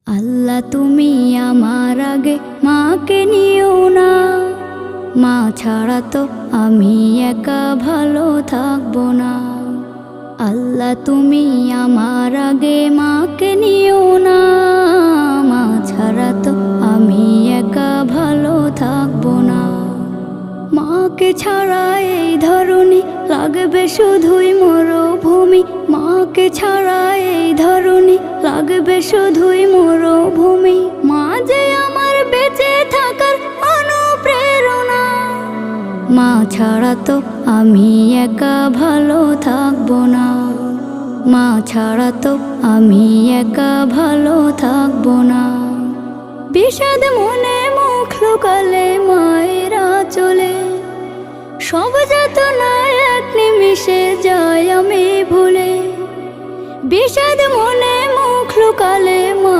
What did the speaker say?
আল্লাহ তুমি আমার আগে মাকে নিও না, মা ছাড়া তো আমি একা ভালো থাকবো না। আল্লাহ তুমি আমার আগে মাকে নিও না, মা ছাড়া তো আমি একা ভালো থাকবো না। মাকে ছাড়া এই ধরনী লাগবে শুধুই মরুভূমি, মাকে ছাড়া এই ধরনী লাগবে শুধুই মরুভূমি। মা যে আমার বেঁচে থাকার অনুপ্রেরণা, মা ছাড়া তো আমি একা ভালো থাকবো না। মা ছাড়া তো আমি একা ভালো থাকবো না। বিষাদ মনে মুখ লুকালে মায়েরা চলে, সব যাতনা এক নিমিষে যায় আমি ভুলে। বিষাদ মনে মুখ লুকালে মা